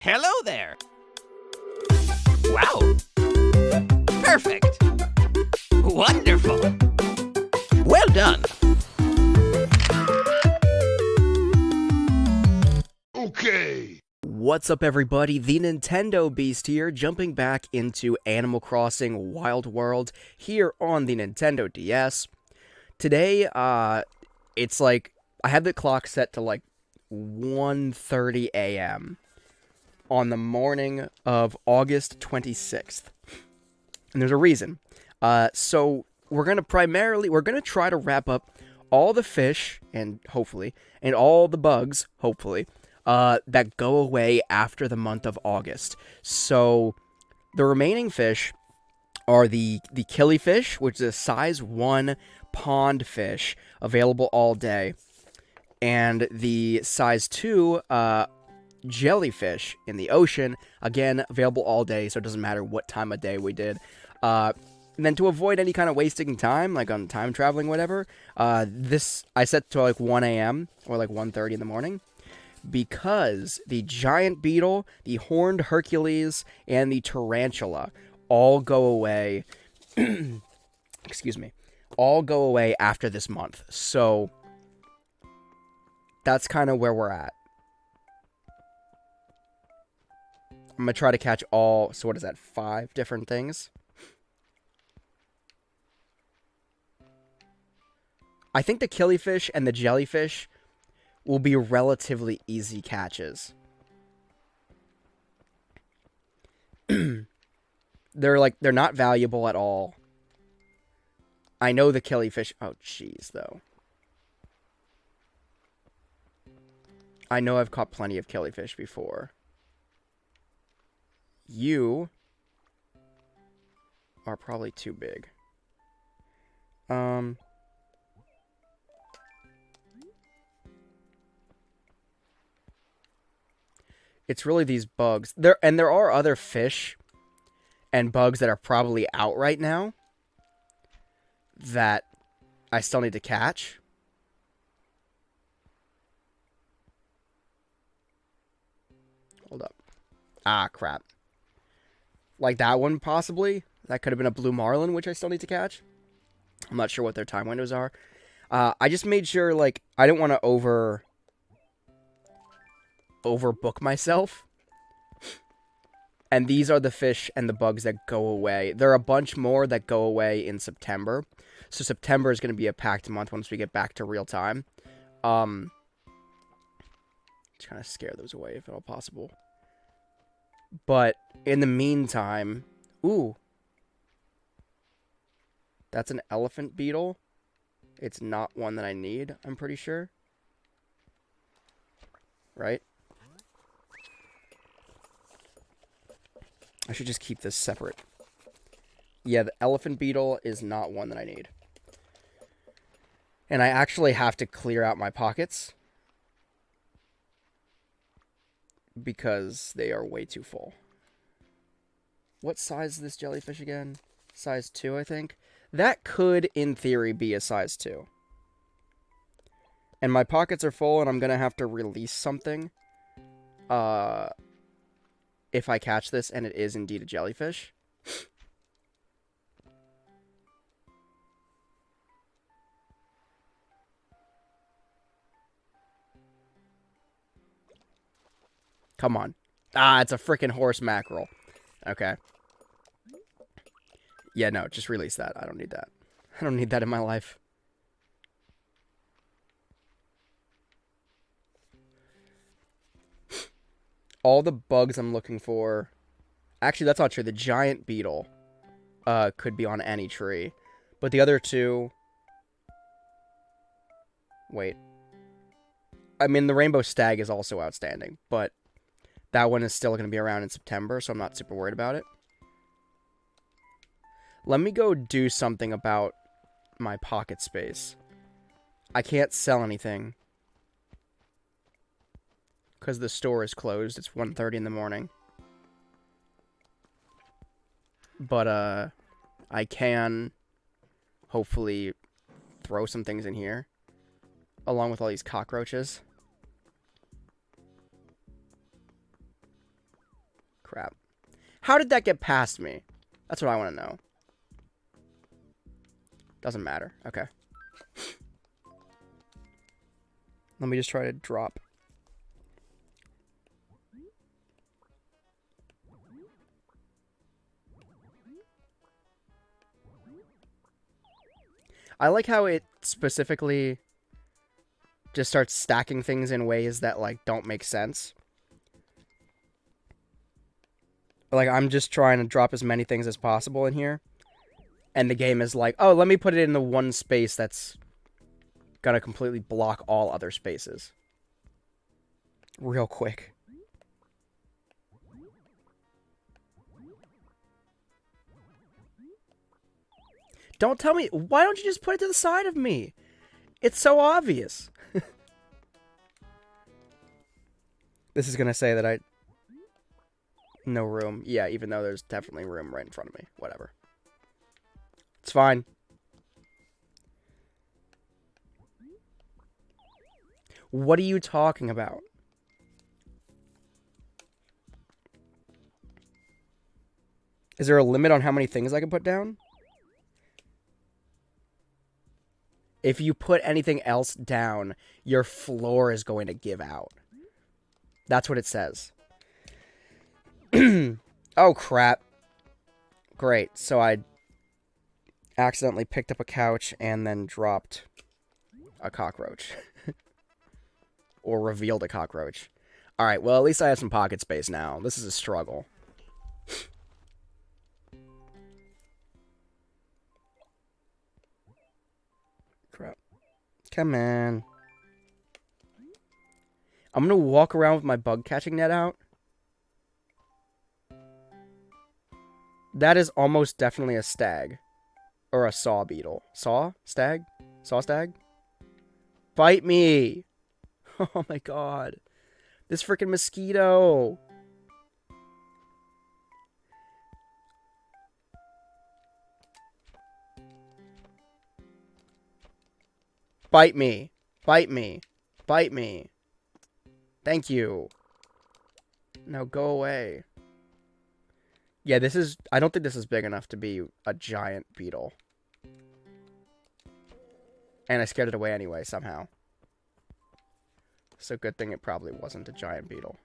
Hello there! Wow! Perfect! Wonderful! Well done! Okay! What's up, everybody? The Nintendo Beast here, jumping back into Animal Crossing Wild World here on the Nintendo DS. Today, it's like, I have the clock set to like 1:30 a.m. on the morning of August 26th. And there's a reason. So we're gonna try to wrap up all the fish, and hopefully, and all the bugs, hopefully, that go away after the month of August. So the remaining fish are the Killifish, which is a size 1 pond fish, available all day, and the size 2 jellyfish in the ocean, again, available all day, so it doesn't matter what time of day we did. And then to avoid any kind of wasting time, like on time traveling, whatever, this I set to like 1 a.m. or like 1:30 in the morning, because the giant beetle, the horned Hercules, and the tarantula all go away. Excuse me, all go away after this month. So that's kind of where we're at. I'm gonna try to catch all. So what is that? 5 different things. I think the killifish and the jellyfish will be relatively easy catches. They're not valuable at all. I know the killifish. Oh, jeez, though. I know I've caught plenty of killifish before. You are probably too big. It's really these bugs. There are other fish and bugs that are probably out right now that I still need to catch. Hold up. Ah, crap. Like that one, possibly. That could have been a blue marlin, which I still need to catch. I'm not sure what their time windows are. I just made sure, like, I didn't want to overbook myself. And these are the fish and the bugs that go away. There are a bunch more that go away in September. So September is going to be a packed month once we get back to real time. Just kind of scare those away if at all possible. But in the meantime, ooh, that's an elephant beetle. It's not one that I need, I'm pretty sure. Right? I should just keep this separate. Yeah, the elephant beetle is not one that I need. And I actually have to clear out my pockets because they are way too full. What size is this jellyfish again? Size 2, I think. That could, in theory, be a size 2. And my pockets are full, and I'm going to have to release something. If I catch this, and it is indeed a jellyfish. Come on. Ah, it's a freaking horse mackerel. Okay. Yeah, no, just release that. I don't need that. I don't need that in my life. All the bugs I'm looking for... Actually, that's not true. The giant beetle could be on any tree. But the other two... Wait. I mean, the rainbow stag is also outstanding, but that one is still going to be around in September, so I'm not super worried about it. Let me go do something about my pocket space. I can't sell anything because the store is closed. It's 1:30 in the morning. But, I can hopefully throw some things in here, along with all these cockroaches. Crap. How did that get past me? That's what I want to know. Doesn't matter. Okay. Let me just try to drop. I like how it specifically just starts stacking things in ways that, like, don't make sense. Like, I'm just trying to drop as many things as possible in here. And the game is like, oh, let me put it in the one space that's gonna completely block all other spaces. Real quick. Don't tell me. Why don't you just put it to the side of me? It's so obvious. This is gonna say that I... No room. Yeah, even though there's definitely room right in front of me. Whatever. It's fine. What are you talking about? Is there a limit on how many things I can put down? If you put anything else down, your floor is going to give out. That's what it says. Oh, crap. Great. So I accidentally picked up a couch and then dropped a cockroach. Or revealed a cockroach. Alright, well, at least I have some pocket space now. This is a struggle. Crap. Come on. I'm gonna walk around with my bug catching net out. That is almost definitely a stag. Or a saw beetle. Saw? Stag? Saw stag? Bite me! Oh my god. This freaking mosquito! Bite me. Bite me. Bite me. Thank you. Now go away. Yeah, this is... I don't think this is big enough to be a giant beetle. And I scared it away anyway, somehow. So good thing it probably wasn't a giant beetle.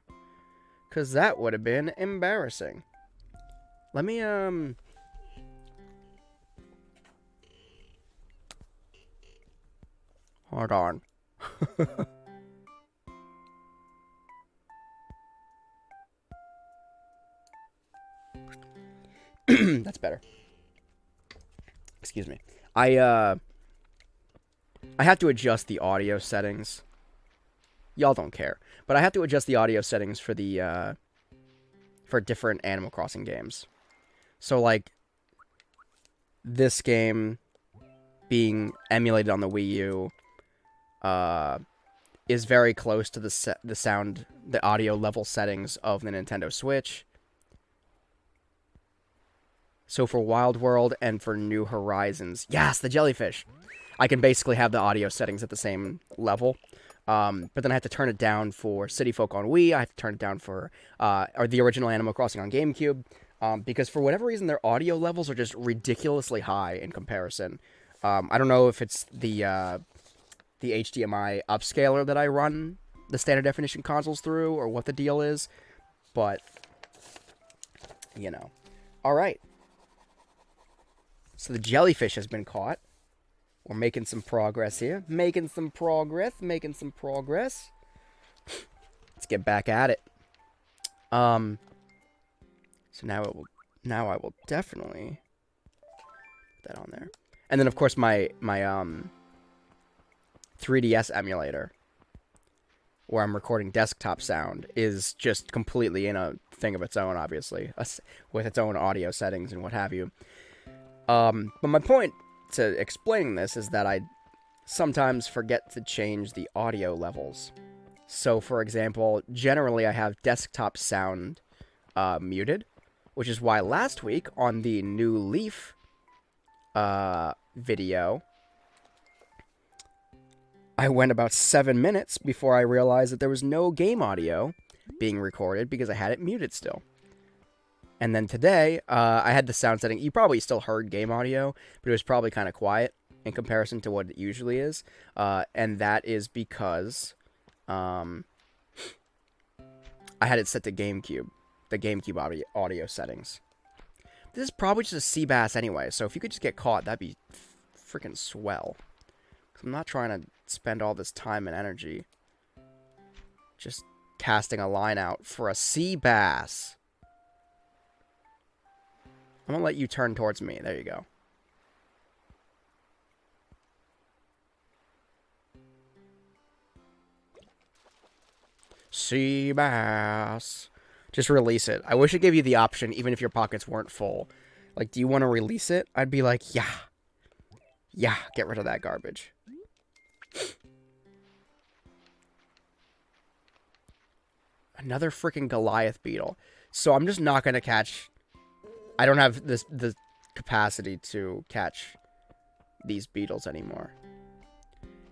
Because that would have been embarrassing. Let me, Hold on. That's better. Excuse me. I have to adjust the audio settings. Y'all don't care. But I have to adjust the audio settings for the, for different Animal Crossing games. So, like, this game being emulated on the Wii U, is very close to the audio level settings of the Nintendo Switch. So for Wild World and for New Horizons, yes, the jellyfish, I can basically have the audio settings at the same level. But then I have to turn it down for City Folk on Wii. I have to turn it down for or the original Animal Crossing on GameCube. Because for whatever reason, their audio levels are just ridiculously high in comparison. I don't know if it's the HDMI upscaler that I run the standard definition consoles through, or what the deal is, but, you know. Alright. So the jellyfish has been caught. We're making some progress here. Making some progress. Let's get back at it. So now I will definitely put that on there. And then, of course, my 3DS emulator, where I'm recording desktop sound, is just completely in a thing of its own, obviously, with its own audio settings and what have you. But my point to explaining this is that I sometimes forget to change the audio levels. So, for example, generally I have desktop sound muted, which is why last week on the New Leaf video, I went about 7 minutes before I realized that there was no game audio being recorded because I had it muted still. And then today, I had the sound setting. You probably still heard game audio, but it was probably kind of quiet in comparison to what it usually is. And that is because I had it set to GameCube, the GameCube audio settings. This is probably just a sea bass anyway, so if you could just get caught, that'd be freaking swell. 'Cause I'm not trying to spend all this time and energy just casting a line out for a sea bass. I'm gonna let you turn towards me. There you go. Sea bass. Just release it. I wish it gave you the option, even if your pockets weren't full. Like, do you want to release it? I'd be like, yeah. Yeah, get rid of that garbage. Another freaking Goliath beetle. So I'm just not going to catch... I don't have the capacity to catch these beetles anymore.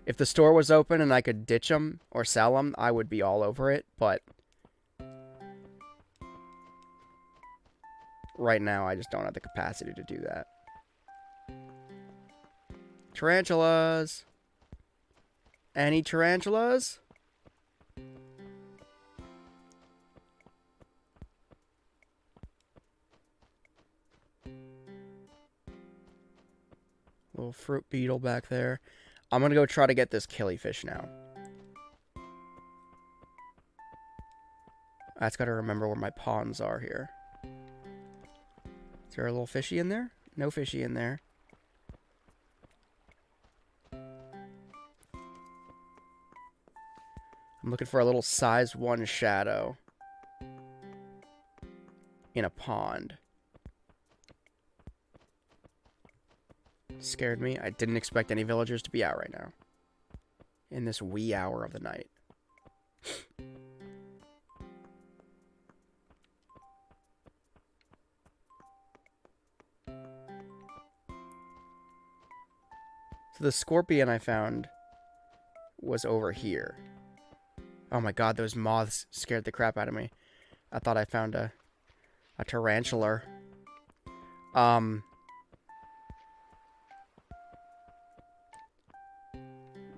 If the store was open and I could ditch them or sell them, I would be all over it, but right now I just don't have the capacity to do that. Tarantulas! Any tarantulas? Little fruit beetle back there. I'm gonna go try to get this killifish now. I just gotta remember where my ponds are here. Is there a little fishy in there? No fishy in there. I'm looking for a little size 1 shadow in a pond. Scared me. I didn't expect any villagers to be out right now. In this wee hour of the night. So the scorpion I found was over here. Oh my god, those moths scared the crap out of me. I thought I found a tarantula.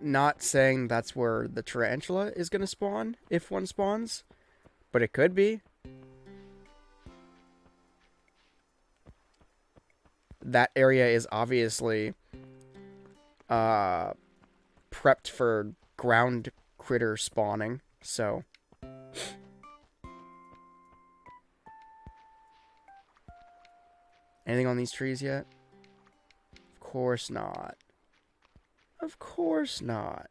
Not saying that's where the tarantula is going to spawn, if one spawns, but it could be. That area is obviously prepped for ground critter spawning, so anything on these trees yet? Of course not. Of course not.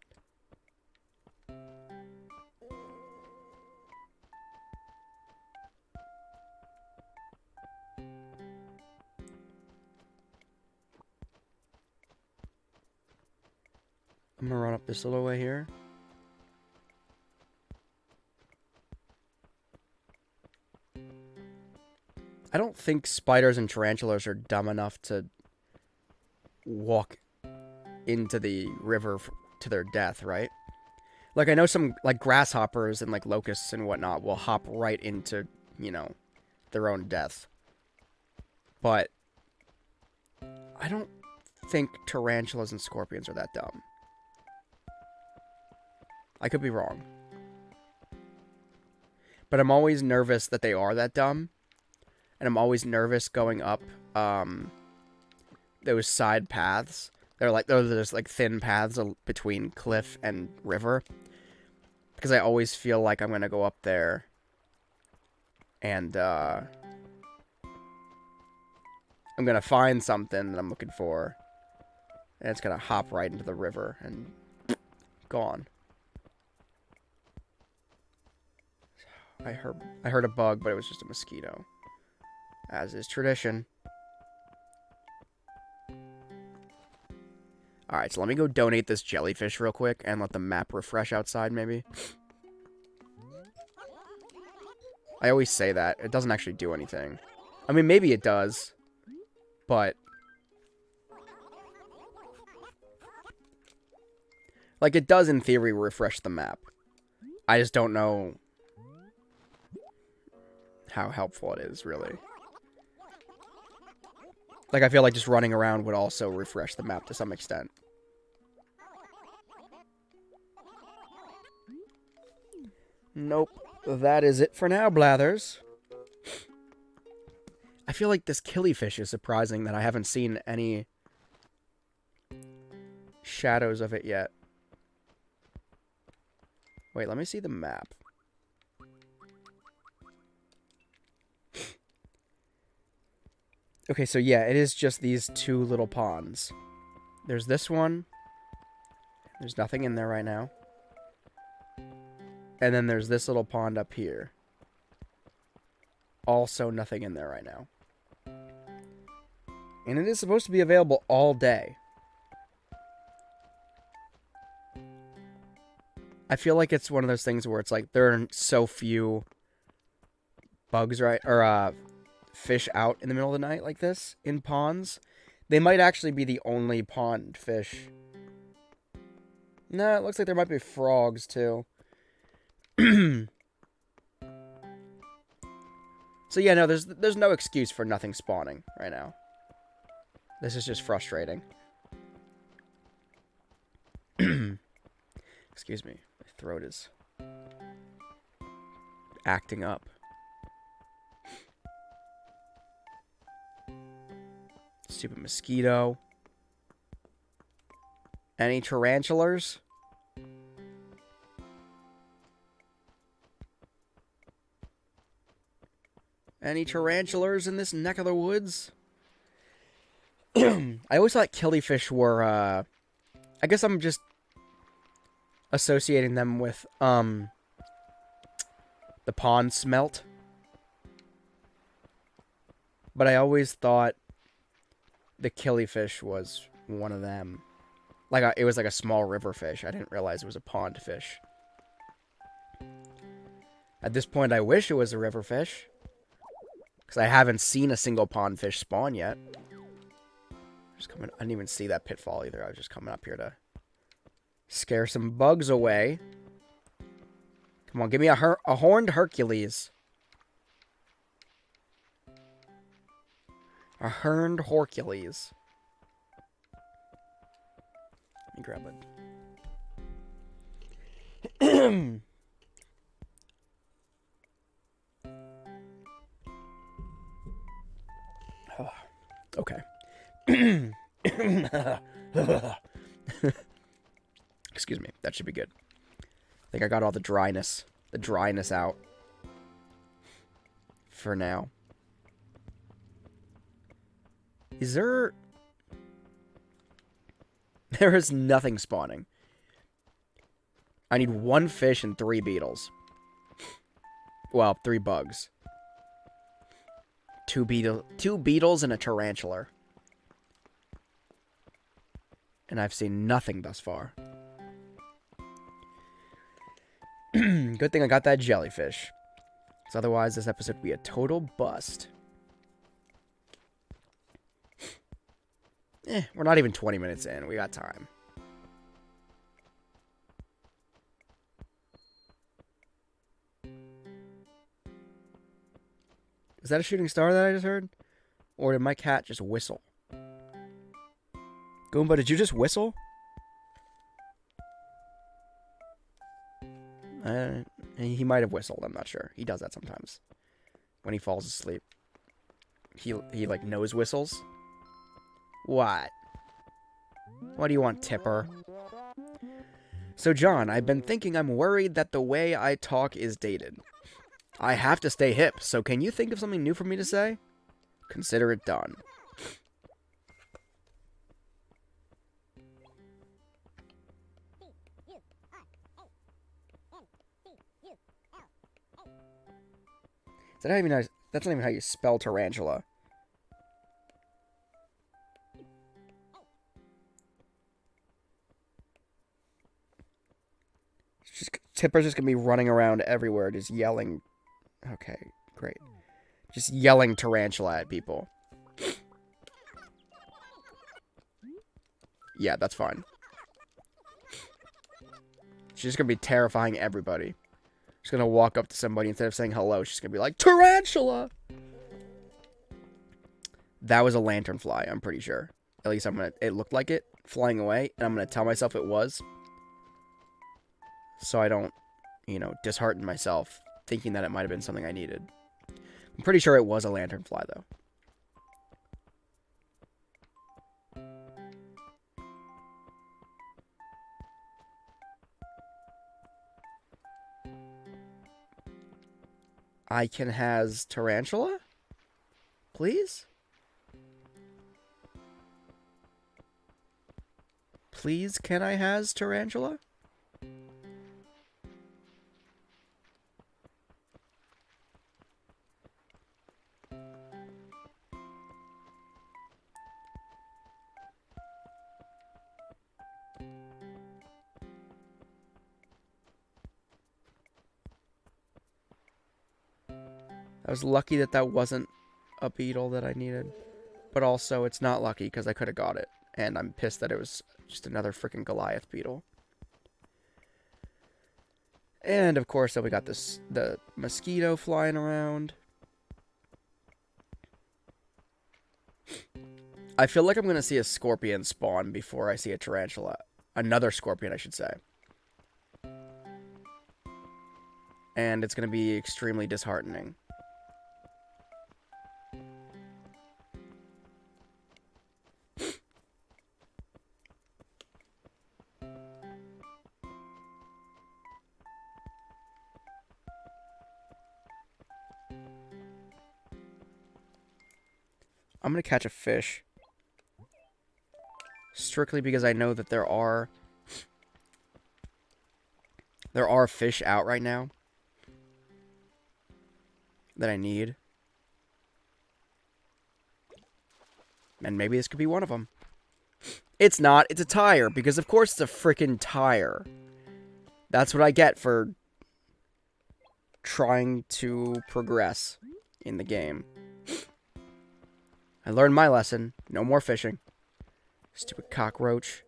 I'm gonna run up this little way here. I don't think spiders and tarantulas are dumb enough to walk into the river to their death, right? Like, I know some, like, grasshoppers and, like, locusts and whatnot will hop right into, you know, their own death. But I don't think tarantulas and scorpions are that dumb. I could be wrong. But I'm always nervous that they are that dumb. And I'm always nervous going up those side paths. They're like, there's like thin paths between cliff and river. Because I always feel like I'm going to go up there and I'm going to find something that I'm looking for. And it's going to hop right into the river and gone. I heard a bug, but it was just a mosquito. As is tradition. Alright, so let me go donate this jellyfish real quick and let the map refresh outside, maybe. I always say that. It doesn't actually do anything. I mean, maybe it does. But like, it does in theory refresh the map. I just don't know how helpful it is, really. Like, I feel like just running around would also refresh the map to some extent. Nope. That is it for now, Blathers. I feel like this Killifish is surprising that I haven't seen any shadows of it yet. Wait, let me see the map. Okay, so yeah, it is just these two little ponds. There's this one. There's nothing in there right now. And then there's this little pond up here. Also nothing in there right now. And it is supposed to be available all day. I feel like it's one of those things where it's like there are so few bugs, right? Or fish out in the middle of the night like this in ponds. They might actually be the only pond fish. No, it looks like there might be frogs too. So yeah, no, there's no excuse for nothing spawning right now. This is just frustrating. Excuse me, my throat is acting up. Stupid mosquito. Any tarantulas? Any tarantulas in this neck of the woods? I always thought killifish were, I guess I'm just associating them with, the pond smelt. But I always thought the killifish was one of them. Like, it was like a small river fish. I didn't realize it was a pond fish. At this point, I wish it was a river fish. Because I haven't seen a single pond fish spawn yet. Just coming, I didn't even see that pitfall either. I was just coming up here to scare some bugs away. Come on, give me a horned Hercules. A horned Hercules. Let me grab it. Okay. Excuse me. That should be good. I think I got all the dryness out for now. Is there... There is nothing spawning. I need 1 fish and 3 beetles. Well, 3 bugs. 2 beetles and a tarantula. And I've seen nothing thus far. Good thing I got that jellyfish. Because otherwise this episode would be a total bust. We're not even 20 minutes in. We got time. Is that a shooting star that I just heard? Or did my cat just whistle? Goomba, did you just whistle? He might have whistled, I'm not sure. He does that sometimes. When he falls asleep. He like, nose whistles. What? What do you want, Tipper? So, John, I've been thinking I'm worried that the way I talk is dated. I have to stay hip, so can you think of something new for me to say? Consider it done. Is that not even how, that's not even how you spell tarantula. Tipper's just gonna be running around everywhere, just yelling. Okay, great. Just yelling tarantula at people. Yeah, that's fine. She's just gonna be terrifying everybody. She's gonna walk up to somebody, instead of saying hello, she's gonna be like, Tarantula! That was a lanternfly, I'm pretty sure. At least it looked like it, flying away, and I'm gonna tell myself it was. So I don't, you know, dishearten myself, thinking that it might have been something I needed. I'm pretty sure it was a lanternfly, though. I can has tarantula? Please? Please, can I has tarantula? I was lucky that that wasn't a beetle that I needed. But also, it's not lucky because I could have got it. And I'm pissed that it was just another freaking Goliath beetle. And, of course, then we got the mosquito flying around. I feel like I'm going to see a scorpion spawn before I see a tarantula. Another scorpion, I should say. And it's going to be extremely disheartening. I'm going to catch a fish. Strictly because I know that there are fish out right now that I need. And maybe this could be one of them. It's not. It's a tire. Because, of course, it's a freaking tire. That's what I get for trying to progress in the game. I learned my lesson. No more fishing. Stupid cockroach.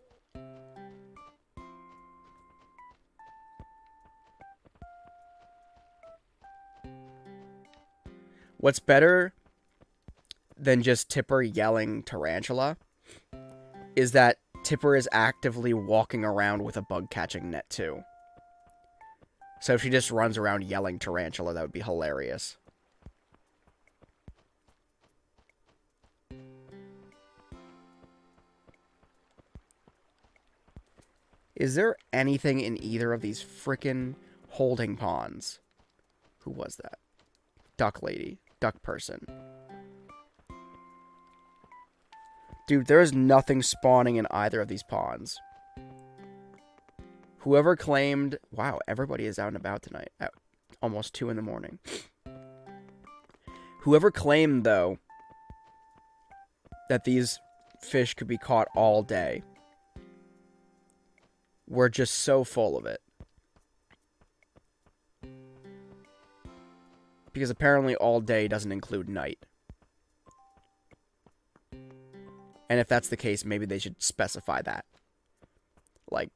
What's better than just Tipper yelling tarantula is that Tipper is actively walking around with a bug catching net too. So if she just runs around yelling tarantula, that would be hilarious. Is there anything in either of these frickin' holding ponds? Who was that? Duck lady. Duck person. Dude, there is nothing spawning in either of these ponds. Whoever claimed... Wow, everybody is out and about tonight. At almost 2 in the morning. Whoever claimed, though, that these fish could be caught all day... We're just so full of it. Because apparently all day doesn't include night. And if that's the case, maybe they should specify that. Like,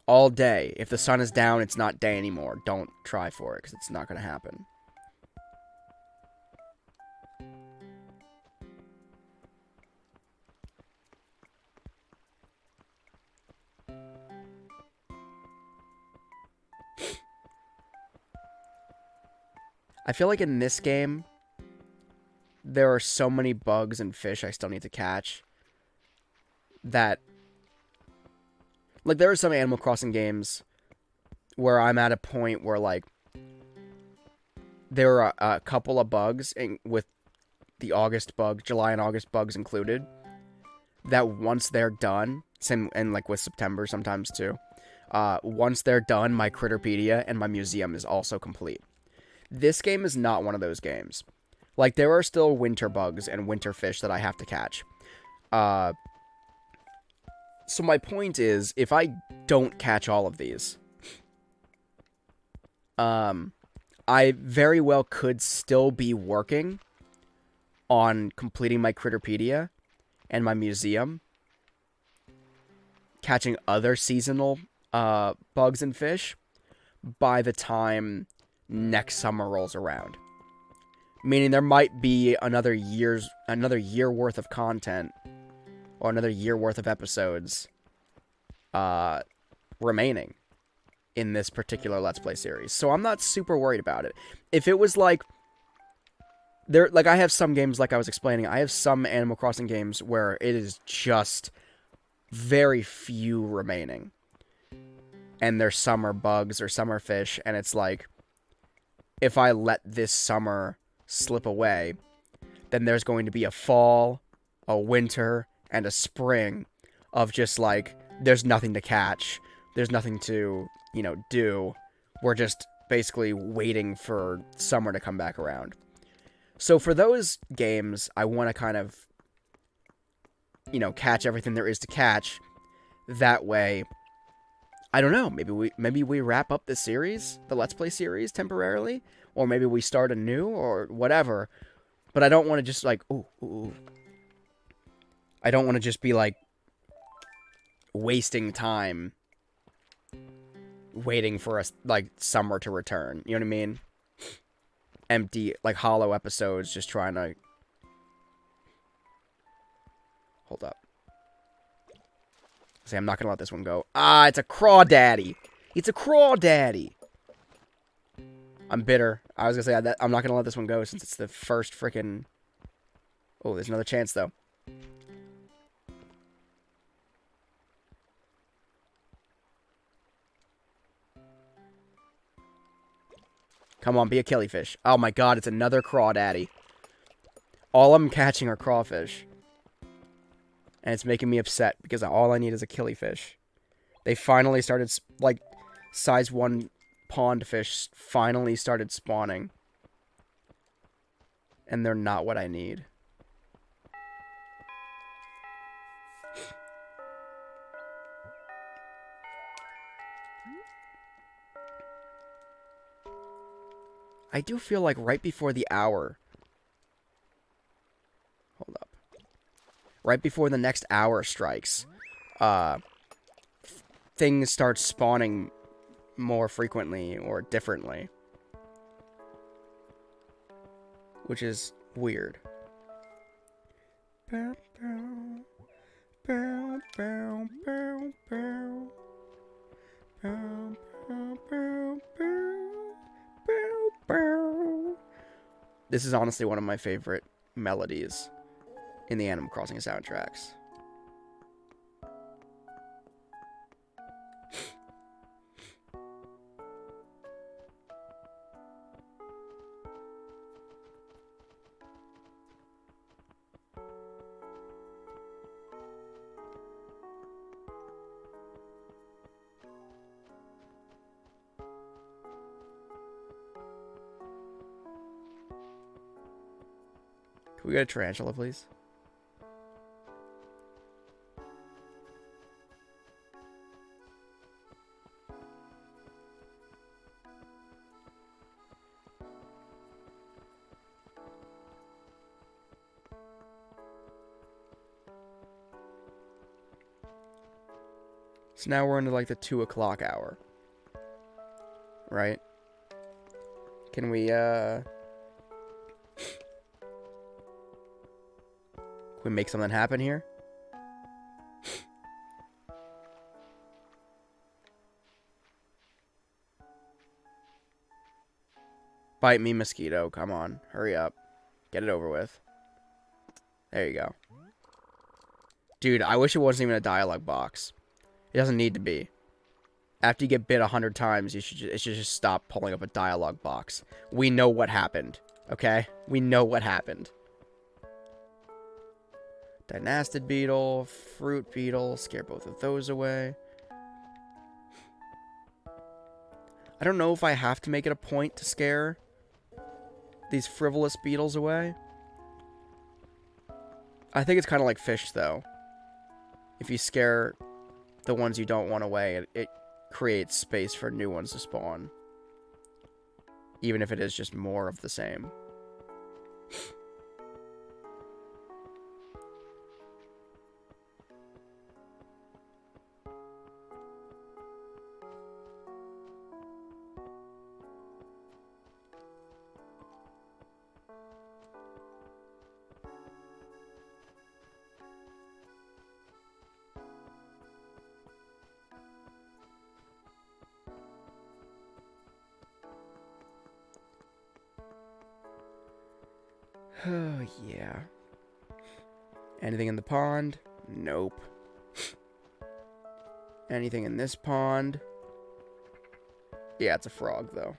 all day. If the sun is down, it's not day anymore. Don't try for it, because it's not going to happen. I feel like in this game, there are so many bugs and fish I still need to catch that... Like, there are some Animal Crossing games where I'm at a point where, like, there are a couple of bugs, with the July and August bugs included, that once they're done, and, like, with September sometimes, too, once they're done, my Critterpedia and my museum is also complete. This game is not one of those games. Like, there are still winter bugs and winter fish that I have to catch. So my point is, if I don't catch all of these, I very well could still be working on completing my Critterpedia and my museum, catching other seasonal bugs and fish by the time next summer rolls around. Meaning there might be another year worth of content, or another year worth of episodes, remaining in this particular Let's Play series. So I'm not super worried about it. If it was like, I have some games, like I was explaining, I have some Animal Crossing games where it is just very few remaining. And there's summer bugs or summer fish, and it's like, if I let this summer slip away, then there's going to be a fall, a winter, and a spring of just like, there's nothing to catch. There's nothing to, do. We're just basically waiting for summer to come back around. So for those games, I want to kind of, catch everything there is to catch. That way, I don't know, maybe we wrap up the series, the Let's Play series temporarily, or maybe we start anew, or whatever. But I don't want to just like, I don't want to just be like wasting time waiting for us like summer to return. You know what I mean? Empty, like hollow episodes, just trying to. Hold up. See, I'm not gonna let this one go. Ah, it's a crawdaddy. It's a crawdaddy. I'm bitter. I was gonna say that I'm not gonna let this one go since it's the first frickin'. Oh, there's another chance though. Come on, be a killifish. Oh my god, it's another crawdaddy. All I'm catching are crawfish. And it's making me upset because all I need is a killifish. They finally started, like, size 1 pond fish finally started spawning. And they're not what I need. I do feel like right before the hour. Hold up. Right before the next hour strikes, things start spawning more frequently or differently. Which is weird. Bow, bow, bow, bow, bow, bow. Bow, bow, bow, bow, bow, bow. This is honestly one of my favorite melodies in the Animal Crossing soundtracks. Can we get a tarantula, please? So now we're into like the 2 o'clock hour. Right? Can we, Can we make something happen here? Bite me, mosquito. Come on. Hurry up. Get it over with. There you go. Dude, I wish it wasn't even a dialogue box. It doesn't need to be. After you get bit 100 times, it should just stop pulling up a dialogue box. We know what happened. Okay? We know what happened. Dynastid beetle, fruit beetle, scare both of those away. I don't know if I have to make it a point to scare these frivolous beetles away. I think it's kind of like fish, though. If you scare the ones you don't want away, it creates space for new ones to spawn. Even if it is just more of the same. Oh, yeah. Anything in the pond? Nope. Anything in this pond? Yeah, it's a frog, though.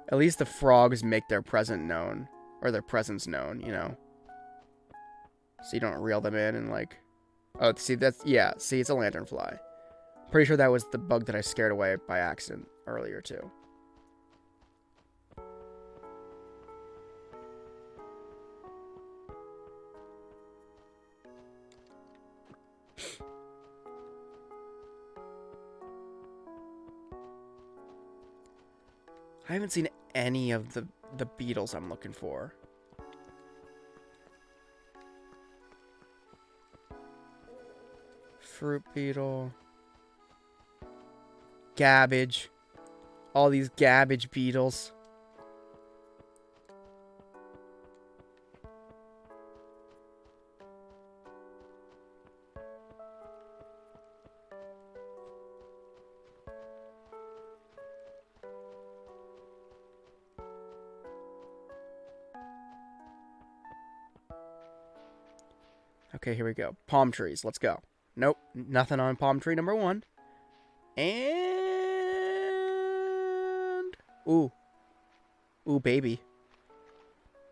At least the frogs make their presence known, you know? So you don't reel them in and, like... Oh, see, yeah, see, it's a lanternfly. Pretty sure that was the bug that I scared away by accident earlier, too. I haven't seen any of the beetles I'm looking for. Fruit beetle. Gabbage. All these gabbage beetles. Okay, here we go. Palm trees. Let's go. Nope. Nothing on palm tree number 1. And... Ooh. Ooh, baby.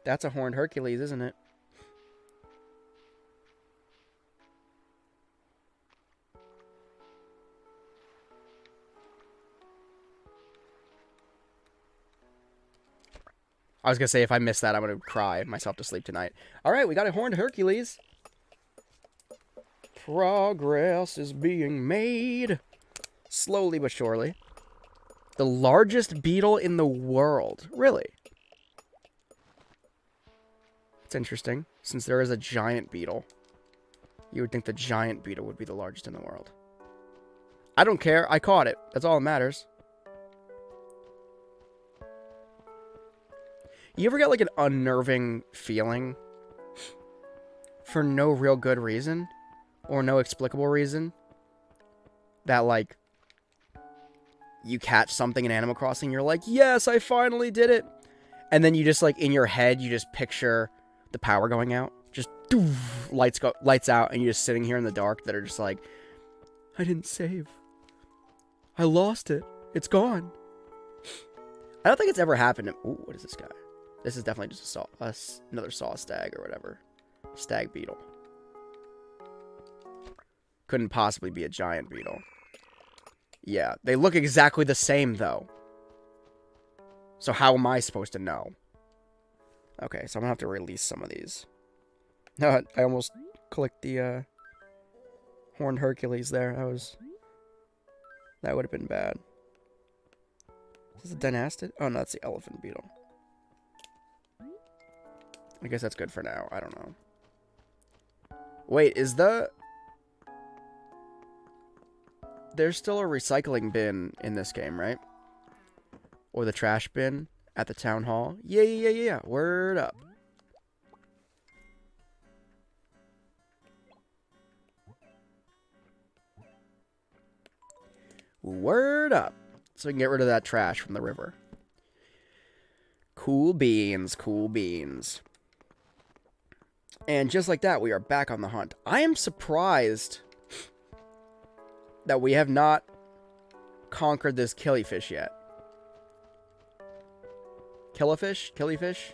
That's a horned Hercules, isn't it? I was going to say, if I miss that, I'm going to cry myself to sleep tonight. All right, we got a horned Hercules. Progress is being made. Slowly but surely. The largest beetle in the world. Really? It's interesting, since there is a giant beetle. You would think the giant beetle would be the largest in the world. I don't care. I caught it. That's all that matters. You ever get like an unnerving feeling for no real good reason or no explicable reason that like you catch something in Animal Crossing, you're like, yes, I finally did it. And then you just like in your head, you just picture the power going out. Just lights out and you're just sitting here in the dark that are just like, I didn't save. I lost it. It's gone. I don't think it's ever happened to... Ooh, what is this guy? This is definitely just another saw stag or whatever. Stag beetle. Couldn't possibly be a giant beetle. Yeah, they look exactly the same, though. So how am I supposed to know? Okay, so I'm gonna have to release some of these. No, I almost clicked the horned Hercules there. That would have been bad. Is this a dynastid? Oh, no, that's the elephant beetle. I guess that's good for now. I don't know. Wait, is the... There's still a recycling bin in this game, right? Or the trash bin at the town hall. Yeah. Word up. Word up. So we can get rid of that trash from the river. Cool beans, cool beans. And just like that, we are back on the hunt. I am surprised that we have not conquered this killifish yet. Killifish? Killifish?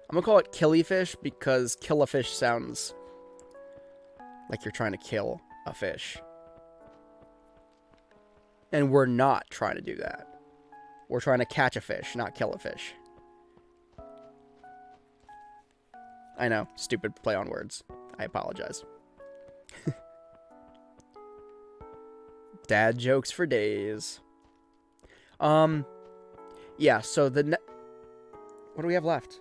I'm gonna call it killifish because killifish sounds like you're trying to kill a fish. And we're not trying to do that. We're trying to catch a fish, not kill a fish. I know, stupid play on words. I apologize. Dad jokes for days. Yeah, so what do we have left?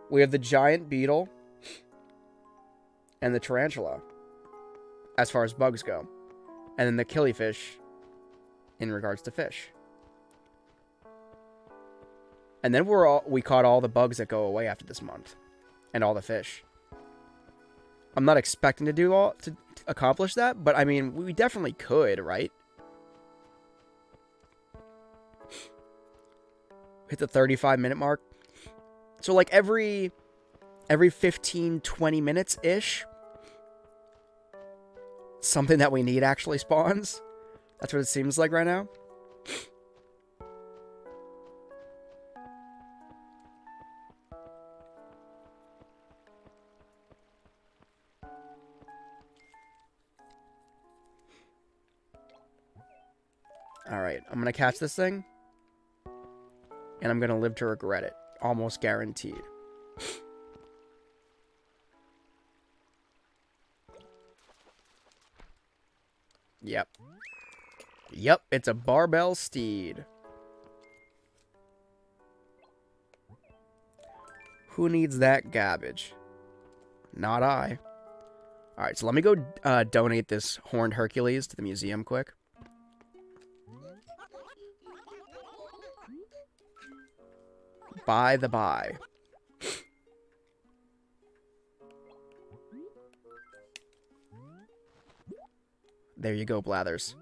We have the giant beetle and the tarantula, as far as bugs go. And then the killifish in regards to fish. And then we caught all the bugs that go away after this month. And all the fish. I'm not expecting to do accomplish that, but I mean, we definitely could, right? Hit the 35-minute mark. So, like, every 15, 20 minutes-ish, something that we need actually spawns. That's what it seems like right now. Alright, I'm gonna catch this thing. And I'm gonna live to regret it. Almost guaranteed. Yep. Yep, it's a barbell steed. Who needs that garbage? Not I. Alright, so let me go donate this horned Hercules to the museum quick. By the by. There you go, Blathers.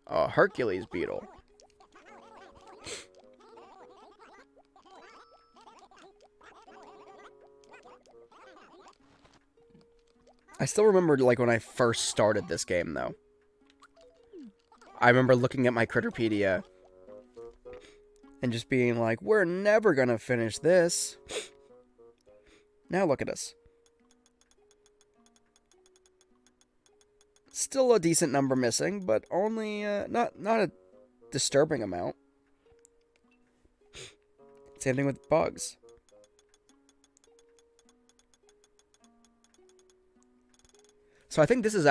Oh, Hercules Beetle. I still remember, like, when I first started this game, though. I remember looking at my Critterpedia and just being like, we're never gonna finish this. Now look at us. Still a decent number missing, but only, not a disturbing amount. Same thing with bugs. So I think this is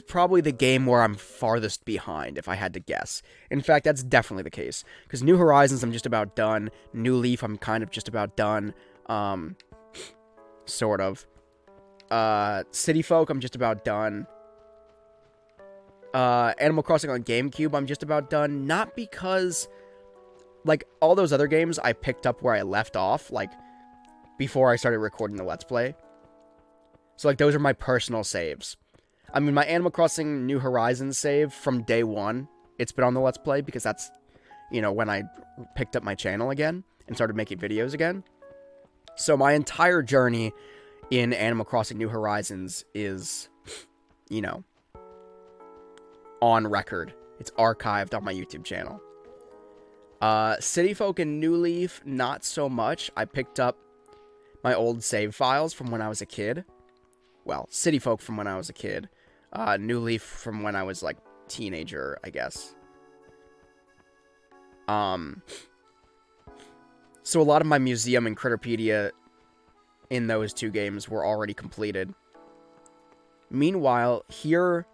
probably the game where I'm farthest behind, if I had to guess. In fact, that's definitely the case. Because New Horizons, I'm just about done. New Leaf, I'm kind of just about done. Sort of. City Folk, I'm just about done. Animal Crossing on GameCube, I'm just about done. Not because, like, all those other games I picked up where I left off, like, before I started recording the Let's Play. So, like, those are my personal saves. I mean, my Animal Crossing New Horizons save from day one, it's been on the Let's Play, because that's, you know, when I picked up my channel again and started making videos again. So my entire journey in Animal Crossing New Horizons is, you know, on record. It's archived on my YouTube channel. City Folk and New Leaf, not so much. I picked up my old save files from when I was a kid. Well, City Folk from when I was a kid. New Leaf from when I was, like, teenager, I guess. So a lot of my museum and Critterpedia in those two games were already completed. Meanwhile, here,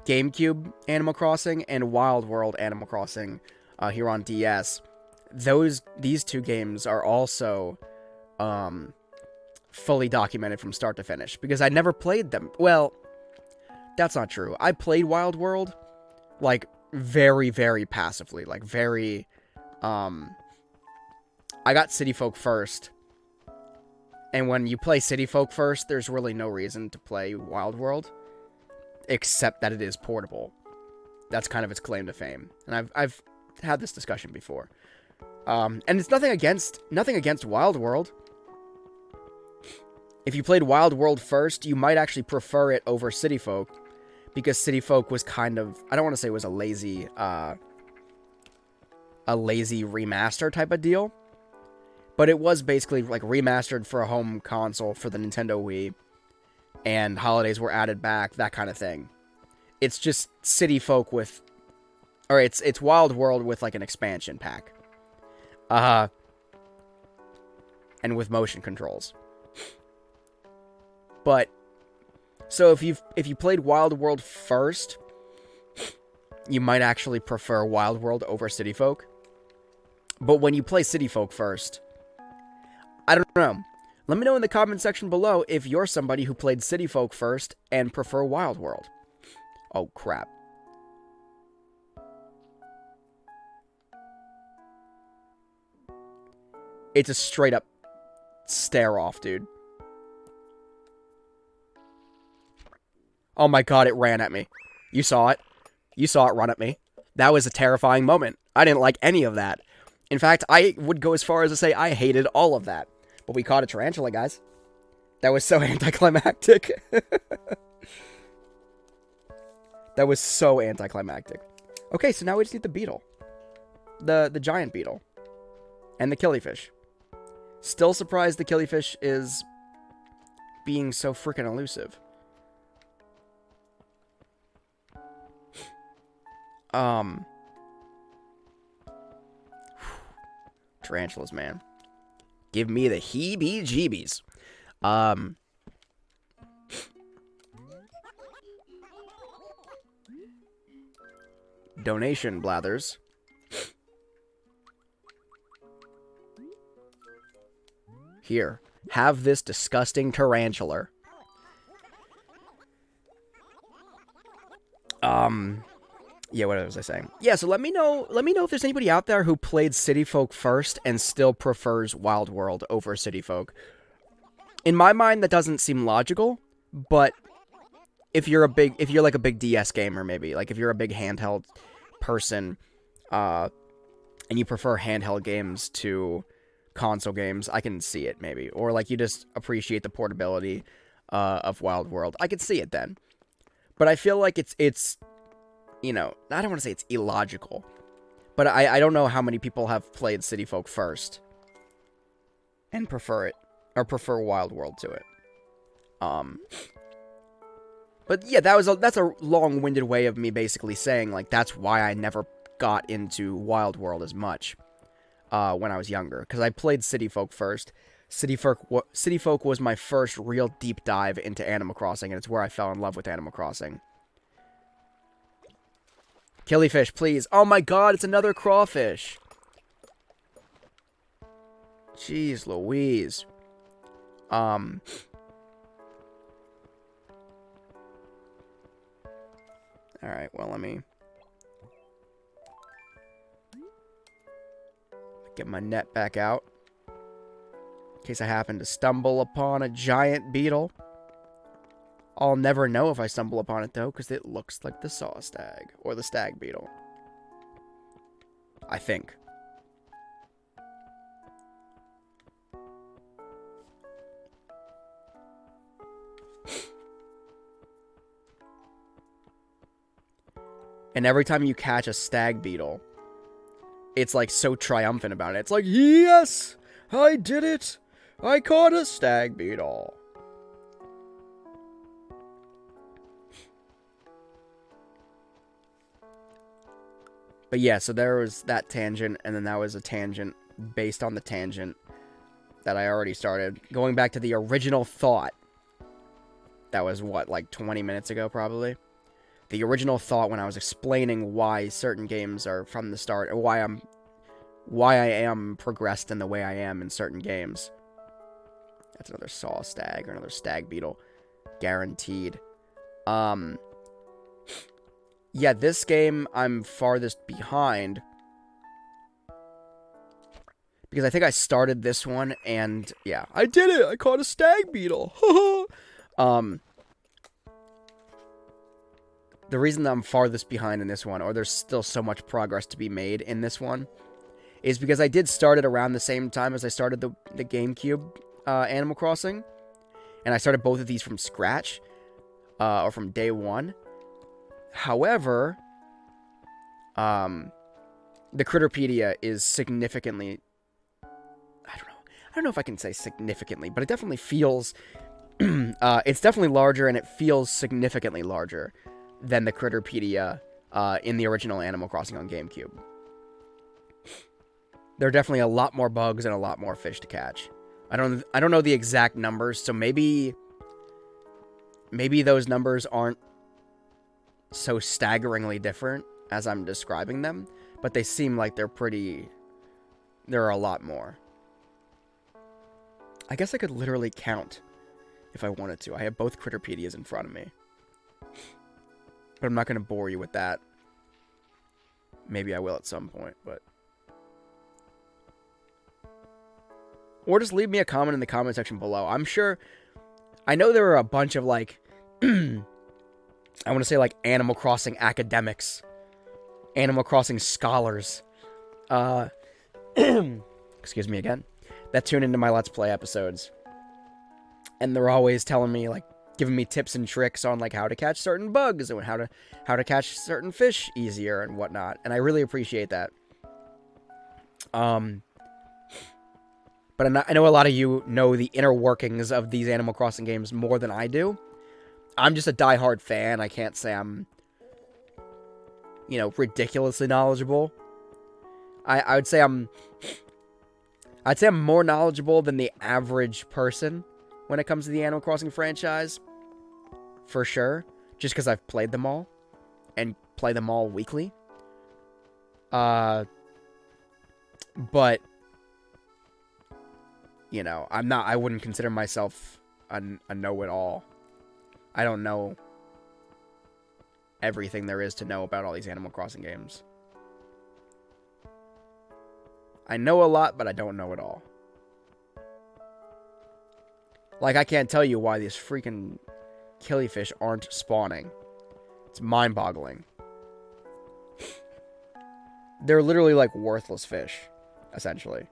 GameCube Animal Crossing and Wild World Animal Crossing, here on DS, these two games are also, fully documented from start to finish, because I never played them. Well, that's not true. I played Wild World, like, very, very passively, like, very, I got City Folk first, and when you play City Folk first, there's really no reason to play Wild World, except that it is portable. That's kind of its claim to fame, and I've had this discussion before. And it's nothing against Wild World. If you played Wild World first, you might actually prefer it over City Folk, because City Folk was kind of, I don't want to say it was a lazy remaster type of deal, but it was basically, like, remastered for a home console for the Nintendo Wii, and holidays were added back, that kind of thing. It's just City Folk with, or it's Wild World with, like, an expansion pack. And with motion controls. But, so if you played Wild World first, you might actually prefer Wild World over City Folk. But when you play City Folk first, I don't know. Let me know in the comment section below if you're somebody who played City Folk first and prefer Wild World. Oh, crap. It's a straight up stare off, dude. Oh my god, it ran at me. You saw it. You saw it run at me. That was a terrifying moment. I didn't like any of that. In fact, I would go as far as to say I hated all of that. But we caught a tarantula, guys. That was so anticlimactic. That was so anticlimactic. Okay, so now we just need the beetle. The giant beetle. And the killifish. Still surprised the killifish is being so freaking elusive. Tarantulas, man. Give me the heebie-jeebies. Donation blathers. Here, have this disgusting tarantula. Yeah, what was I saying? Yeah, so let me know if there's anybody out there who played City Folk first and still prefers Wild World over City Folk. In my mind, that doesn't seem logical, but if you're like a big DS gamer, maybe, like if you're a big handheld person, and you prefer handheld games to console games, I can see it, maybe. Or like you just appreciate the portability of Wild World. I can see it then. But I feel like it's you know, I don't want to say it's illogical, but I don't know how many people have played City Folk first and prefer it, or prefer Wild World to it. But yeah, that's a long-winded way of me basically saying, like, that's why I never got into Wild World as much when I was younger, because I played City Folk first. City Folk was my first real deep dive into Animal Crossing, and it's where I fell in love with Animal Crossing. Killifish, please. Oh my god, it's another crawfish. Jeez Louise. Alright, well, let me get my net back out. In case I happen to stumble upon a giant beetle. I'll never know if I stumble upon it, though, because it looks like the saw stag, or the stag beetle. I think. And every time you catch a stag beetle, it's like so triumphant about it. It's like, yes, I did it. I caught a stag beetle. But yeah, so there was that tangent, and then that was a tangent based on the tangent that I already started. Going back to the original thought. That was, what, like 20 minutes ago, probably? The original thought when I was explaining why certain games are from the start, or why I am progressed in the way I am in certain games. That's another saw stag, or another stag beetle. Guaranteed. Yeah, this game, I'm farthest behind. Because I think I started this one, and yeah, I did it! I caught a stag beetle! The reason that I'm farthest behind in this one, or there's still so much progress to be made in this one, is because I did start it around the same time as I started the GameCube Animal Crossing. And I started both of these from scratch, or from day one. However, the Critterpedia is significantly, I don't know if I can say significantly, but it definitely feels, it's definitely larger, and it feels significantly larger than the Critterpedia in the original Animal Crossing on GameCube. There are definitely a lot more bugs and a lot more fish to catch. I don't know the exact numbers, so maybe those numbers aren't so staggeringly different as I'm describing them, but they seem like there are a lot more. I guess I could literally count if I wanted to. I have both Critterpedias in front of me. But I'm not going to bore you with that. Maybe I will at some point, but Or just leave me a comment in the comment section below. I'm sure... I know there are a bunch of, like... I want to say, like, Animal Crossing academics. Animal Crossing scholars. Excuse me again. That tune into my Let's Play episodes. And they're always telling me, like, giving me tips and tricks on, like, how to catch certain bugs and how to catch certain fish easier and whatnot. And I really appreciate that. But I know a lot of you know the inner workings of these Animal Crossing games more than I do. I'm just a diehard fan. I can't say I'm, you know, ridiculously knowledgeable. I'd say I'm more knowledgeable than the average person when it comes to the Animal Crossing franchise. For sure. Just because I've played them all. And play them all weekly. But, you know, I wouldn't consider myself a know-it-all. I don't know everything there is to know about all these Animal Crossing games. I know a lot, but I don't know it all. Like, I can't tell you why these freaking killifish aren't spawning. It's mind-boggling. They're literally, like, worthless fish, essentially.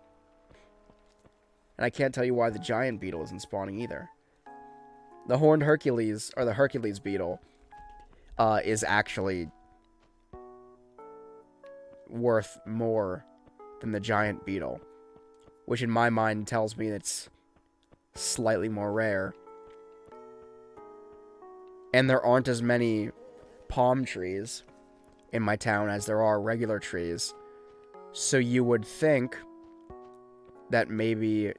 And I can't tell you why the giant beetle isn't spawning either. The horned Hercules, or the Hercules beetle, is actually worth more than the giant beetle. Which in my mind tells me it's slightly more rare. And there aren't as many palm trees in my town as there are regular trees. So you would think that maybe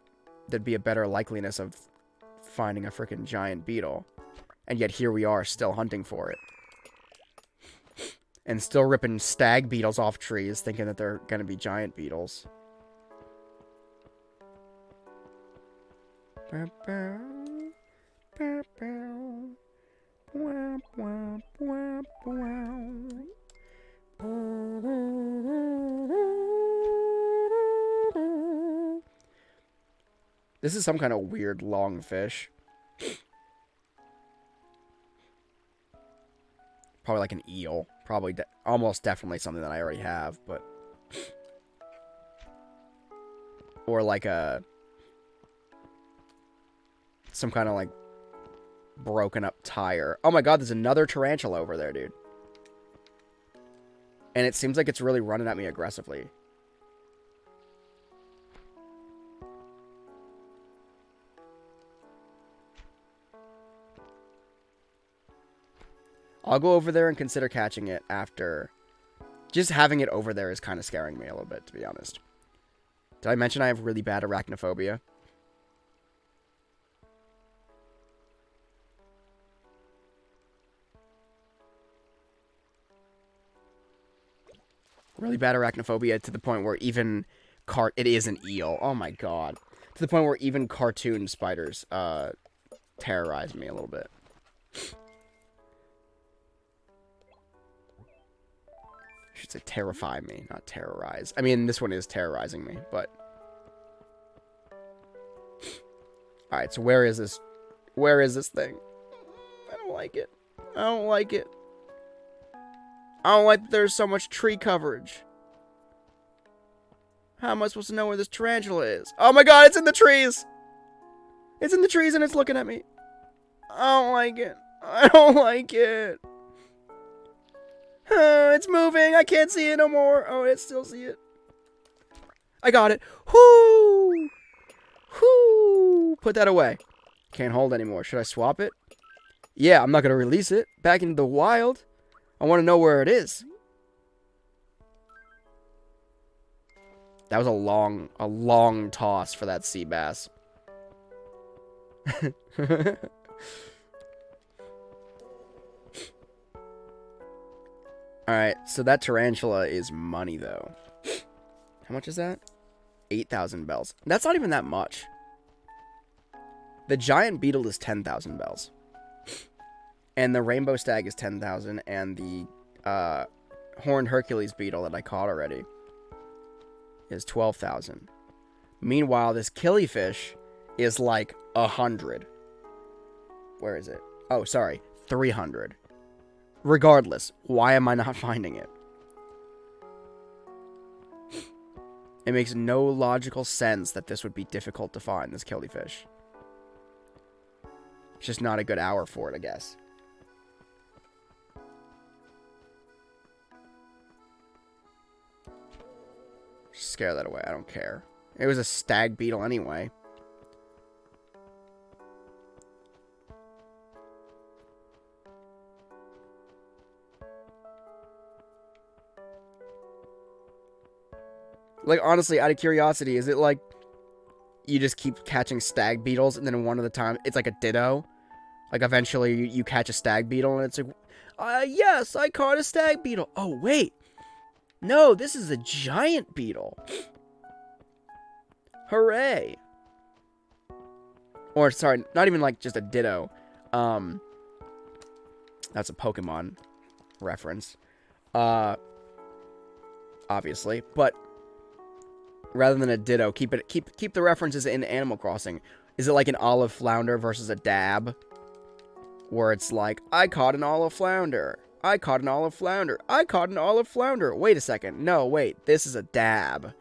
there'd be a better likeliness of finding a freaking giant beetle. And yet here we are still hunting for it. And still ripping stag beetles off trees thinking that they're going to be giant beetles. This is some kind of weird long fish. Probably like an eel. Probably almost definitely something that I already have, but... Or like a... some kind of like broken up tire. Oh my god, there's another tarantula over there, dude. And it seems like it's really running at me aggressively. I'll go over there and consider catching it after. Just having it over there is kind of scaring me a little bit, to be honest. Did I mention I have really bad arachnophobia? Really bad arachnophobia to the point where even it is an eel. Oh my god. To the point where even cartoon spiders terrorize me a little bit. I should say terrify me, not terrorize. I mean, this one is terrorizing me, but... Alright, so where is this? Where is this thing? I don't like it. I don't like it. I don't like that there's so much tree coverage. How am I supposed to know where this tarantula is? Oh my god, it's in the trees! It's in the trees and it's looking at me. I don't like it. I don't like it. It's moving. I can't see it no more. Oh, I still see it. I got it. Whoo! Whoo! Put that away. Can't hold anymore. Should I swap it? Yeah, I'm not going to release it. Back into the wild. I want to know where it is. That was a long toss for that sea bass. Alright, so that tarantula is money, though. How much is that? 8,000 bells. That's not even that much. The giant beetle is 10,000 bells. And the rainbow stag is 10,000. And the horned Hercules beetle that I caught already is 12,000. Meanwhile, this killifish is like 100. Where is it? Oh, sorry. 300. Regardless, why am I not finding it? It makes no logical sense that this would be difficult to find, this killifish. It's just not a good hour for it, I guess. Just scare that away. I don't care. It was a stag beetle anyway. Like, honestly, out of curiosity, is it like you just keep catching stag beetles and then one of the time it's like a ditto? Like, eventually you catch a stag beetle and it's like, yes, I caught a stag beetle. Oh, wait. No, this is a giant beetle. Hooray. Or, sorry, not even like just a ditto. That's a Pokemon reference. Obviously, but rather than a ditto, keep the references in Animal Crossing. Is it like an olive flounder versus a dab? Where it's like, I caught an olive flounder. I caught an olive flounder. I caught an olive flounder. Wait a second. No, wait. This is a dab.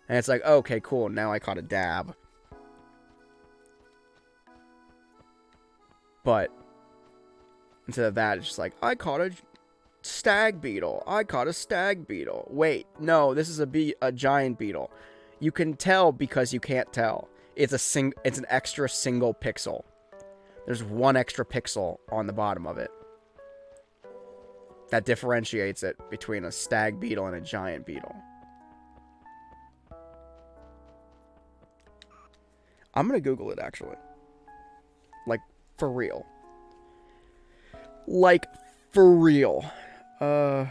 And it's like, okay, cool. Now I caught a dab. But instead of that, it's just like, I caught a stag beetle. I caught a stag beetle. Wait, no, this is a giant beetle. You can tell because you can't tell. It's an extra single pixel. There's one extra pixel on the bottom of it that differentiates it between a stag beetle and a giant beetle. I'm gonna Google it, actually. Like, for real. Like, for real. Let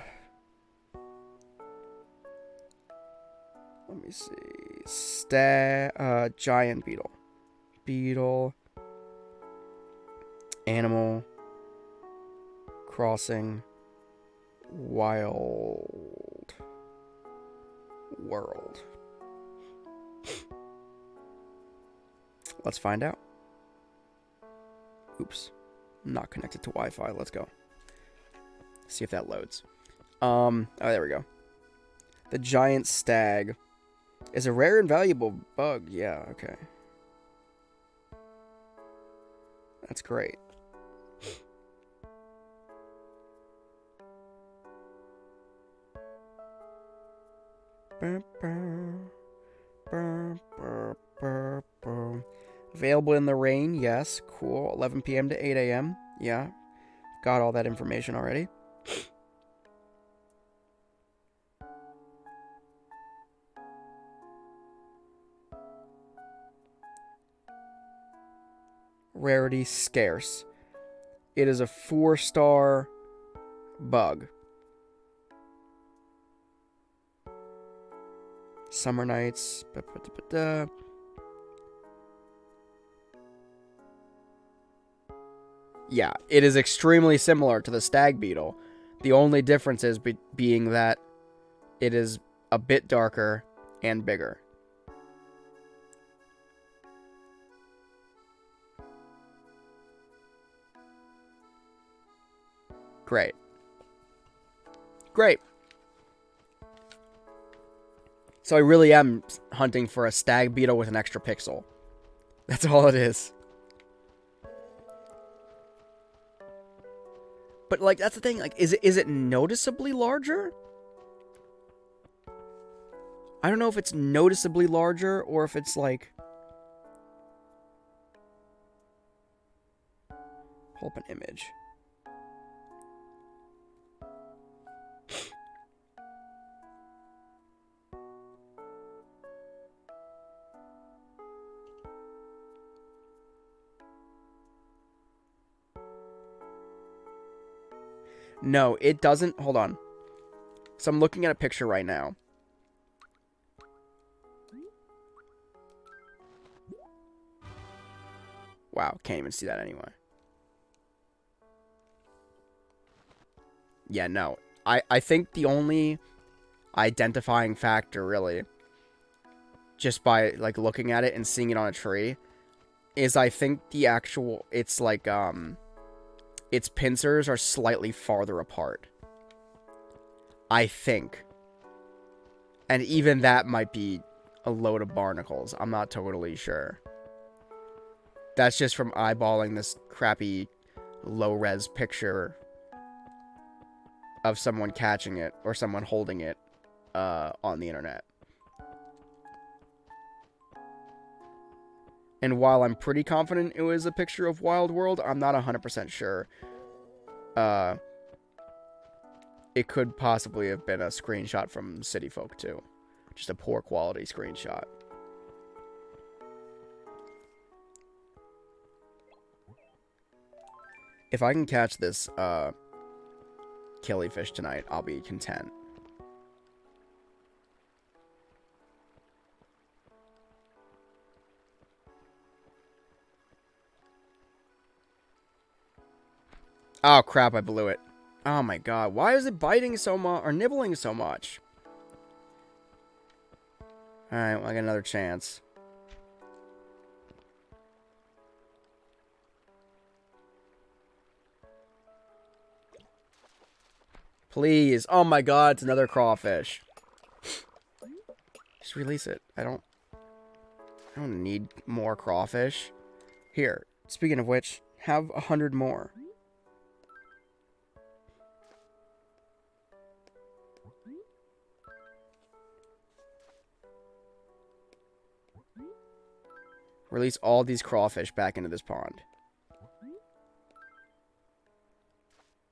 me see. Giant beetle. Beetle. Animal Crossing Wild World. Let's find out. Oops. I'm not connected to Wi-Fi. Let's go. See if that loads. Oh, there we go. The giant stag is a rare and valuable bug. Yeah, okay. That's great. Available in the rain, yes. Cool. 11 p.m. to 8 a.m. Yeah. Got all that information already. Rarity scarce. It is a 4-star bug. Summer nights. Yeah, it is extremely similar to the stag beetle. The only difference is being that it is a bit darker and bigger. Great. Great. So I really am hunting for a stag beetle with an extra pixel. That's all it is. But, like, that's the thing. Like, is it noticeably larger? I don't know if it's noticeably larger or if it's, like... Pull up an image. No, it doesn't. Hold on. So I'm looking at a picture right now. Wow, can't even see that anyway. Yeah, no. I think the only identifying factor, really, just by, like, looking at it and seeing it on a tree, is I think the actual, it's like, its pincers are slightly farther apart. I think. And even that might be a load of barnacles. I'm not totally sure. That's just from eyeballing this crappy low-res picture of someone catching it or someone holding it on the internet. And while I'm pretty confident it was a picture of Wild World, I'm not 100% sure. It could possibly have been a screenshot from City Folk too. Just a poor quality screenshot. If I can catch this Killifish tonight, I'll be content. Oh crap, I blew it. Oh my god, why is it biting so much, or nibbling so much? Alright, well, I got another chance. Please. Oh my god, it's another crawfish. Just release it. I don't need more crawfish. Here, speaking of which, have 100 more. Release all these crawfish back into this pond.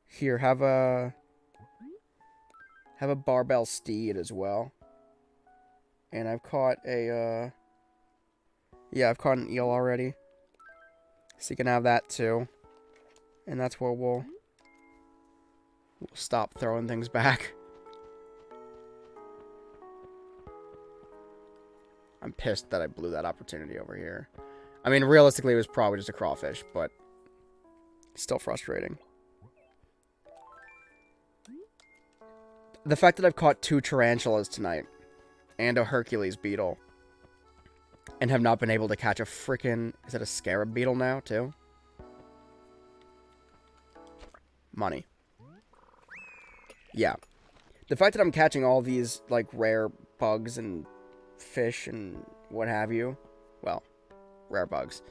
Here, have a barbell steed as well. And I've caught a, yeah, I've caught an eel already. So you can have that too. And that's where we'll stop throwing things back. I'm pissed that I blew that opportunity over here. I mean, realistically, it was probably just a crawfish, but still frustrating. The fact that I've caught 2 tarantulas tonight and a Hercules beetle and have not been able to catch a freaking... Is it a scarab beetle now, too? Money. Yeah. The fact that I'm catching all these, like, rare bugs and fish and what have you. Well, rare bugs.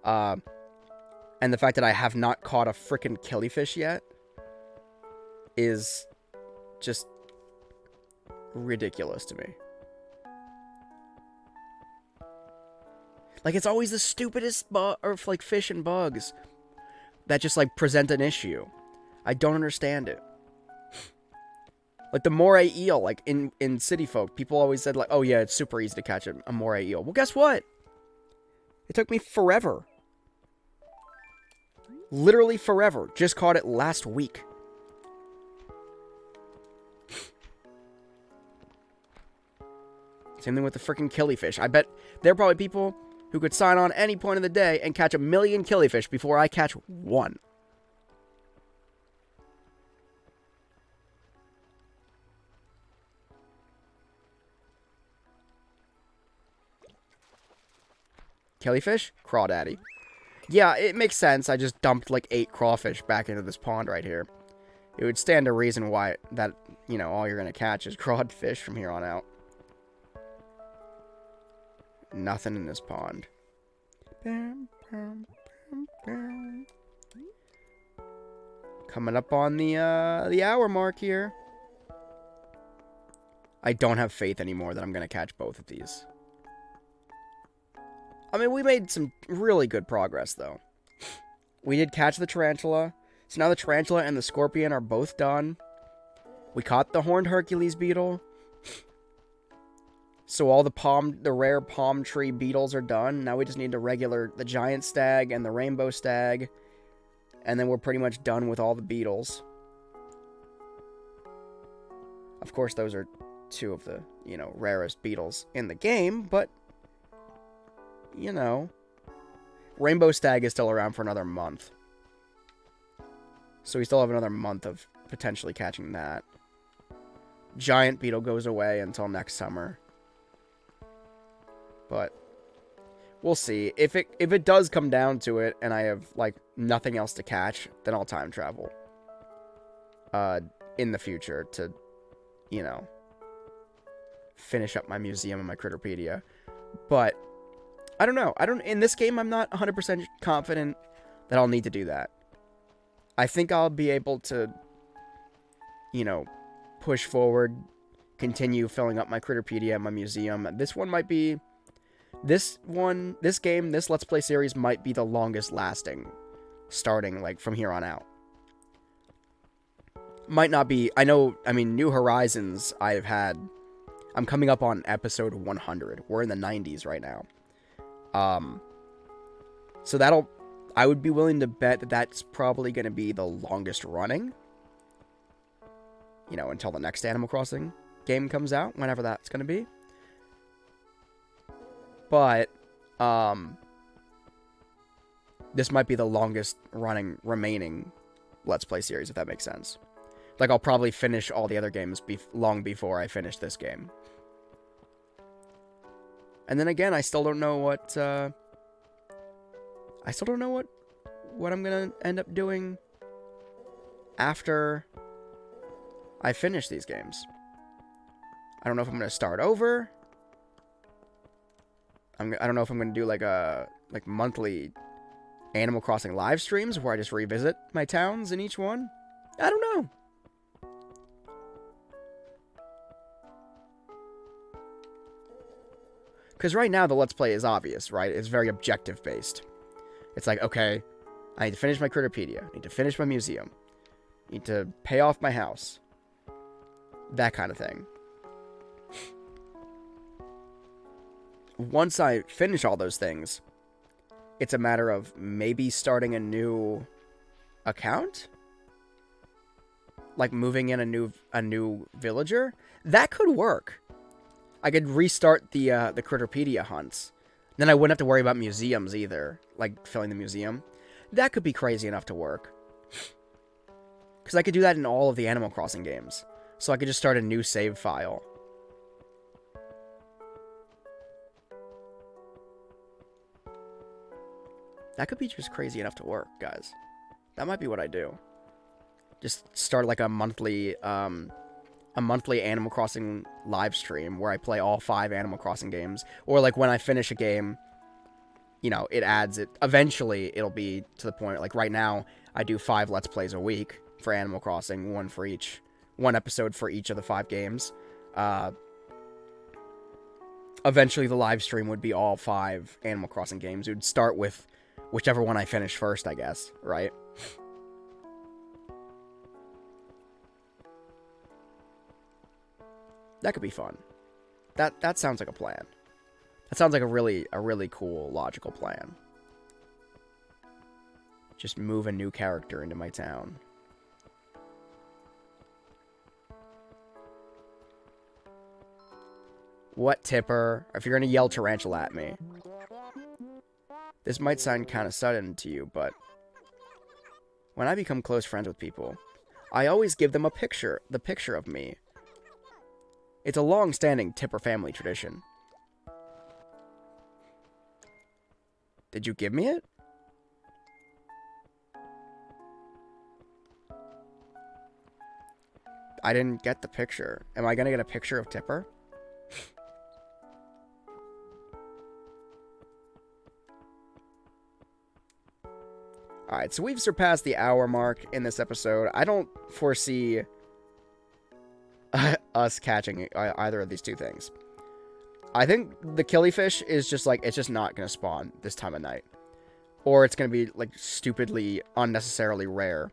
And the fact that I have not caught a freaking killifish yet is just ridiculous to me. Like, it's always the stupidest like fish and bugs that just, like, present an issue. I don't understand it. Like, the moray eel, like, in City Folk, people always said, like, oh, yeah, it's super easy to catch a moray eel. Well, guess what? It took me forever. Literally forever. Just caught it last week. Same thing with the freaking killifish. I bet there are probably people who could sign on any point of the day and catch 1,000,000 killifish before I catch one. Killifish? Crawdaddy. Yeah, it makes sense. I just dumped like 8 crawfish back into this pond right here. It would stand to reason why that, you know, all you're going to catch is crawfish from here on out. Nothing in this pond. Coming up on the hour mark here. I don't have faith anymore that I'm going to catch both of these. I mean, we made some really good progress, though. We did catch the tarantula. So now the tarantula and the scorpion are both done. We caught the horned Hercules beetle. So all the rare palm tree beetles are done. Now we just need the giant stag and the rainbow stag. And then we're pretty much done with all the beetles. Of course, those are 2 of the, you know, rarest beetles in the game, but... You know, Rainbow Stag is still around for another month. So we still have another month of potentially catching that. Giant Beetle goes away until next summer. But we'll see. If it does come down to it, and I have, like, nothing else to catch, then I'll time travel. In the future to, you know, finish up my museum and my Critterpedia. But I don't know. In this game, I'm not 100% confident that I'll need to do that. I think I'll be able to, you know, push forward, continue filling up my Critterpedia and my museum. This game, this Let's Play series might be the longest lasting, starting, like, from here on out. Might not be, New Horizons, I'm coming up on episode 100. We're in the 90s right now. So I would be willing to bet that that's probably going to be the longest running. You know, until the next Animal Crossing game comes out, whenever that's going to be. But, this might be the longest running remaining Let's Play series, if that makes sense. Like, I'll probably finish all the other games long before I finish this game. And then again, I still don't know what, what I'm gonna end up doing after I finish these games. I don't know if I'm gonna start over. I don't know if I'm gonna do, like, monthly Animal Crossing live streams where I just revisit my towns in each one. I don't know. Because right now, the Let's Play is obvious, right? It's very objective-based. It's like, okay, I need to finish my Critterpedia. I need to finish my museum. I need to pay off my house. That kind of thing. Once I finish all those things, it's a matter of maybe starting a new account? Like moving in a new villager? That could work. I could restart the Critterpedia hunts. Then I wouldn't have to worry about museums either. Like, filling the museum. That could be crazy enough to work. Because I could do that in all of the Animal Crossing games. So I could just start a new save file. That could be just crazy enough to work, guys. That might be what I do. Just start, like, a monthly Animal Crossing live stream where I play all 5 Animal Crossing games. Or, like, when I finish a game, you know, it adds it. Eventually, it'll be to the point, like, right now, I do 5 Let's Plays a week for Animal Crossing, one episode for each of the 5 games. Eventually, the live stream would be all 5 Animal Crossing games. It would start with whichever one I finish first, I guess, right? That could be fun. That sounds like a plan. That sounds like a really cool, logical plan. Just move a new character into my town. What, Tipper? If you're gonna yell Tarantula at me. This might sound kind of sudden to you, but when I become close friends with people, I always give them the picture of me. It's a long-standing Tipper family tradition. Did you give me it? I didn't get the picture. Am I gonna get a picture of Tipper? Alright, so we've surpassed the hour mark in this episode. I don't foresee us catching either of these two things. I think the Killifish is just, like, it's just not going to spawn this time of night. Or it's going to be, like, stupidly, unnecessarily rare.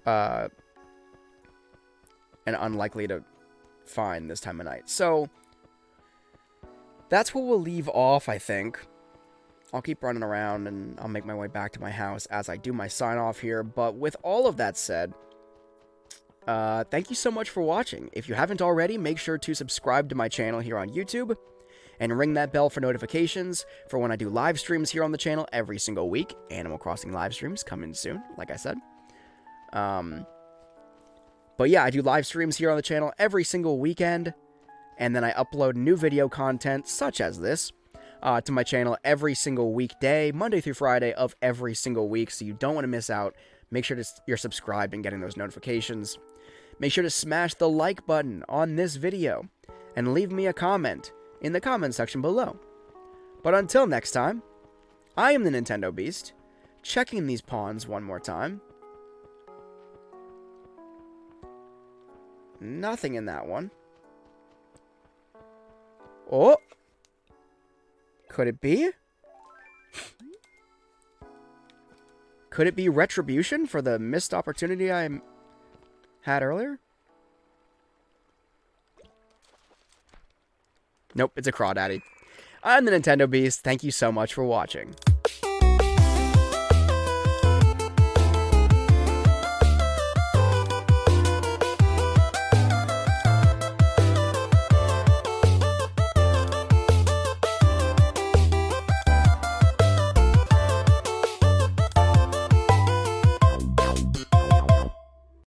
And unlikely to find this time of night. So, that's where we'll leave off, I think. I'll keep running around and I'll make my way back to my house as I do my sign off here. But with all of that said, thank you so much for watching. If you haven't already, make sure to subscribe to my channel here on YouTube and ring that bell for notifications for when I do live streams here on the channel every single week. Animal Crossing live streams coming soon, like I said. But yeah, I do live streams here on the channel every single weekend. and then I upload new video content, such as this, to my channel every single weekday, Monday through Friday of every single week, so you don't want to miss out. Make sure you're subscribed and getting those notifications. Make sure to smash the like button on this video, and leave me a comment in the comment section below. But until next time, I am the Nintendo Beast, checking these pawns one more time. Nothing in that one. Oh! Could it be? Could it be retribution for the missed opportunity I had earlier? Nope, it's a crawdaddy. I'm the Nintendo Beast. Thank you so much for watching.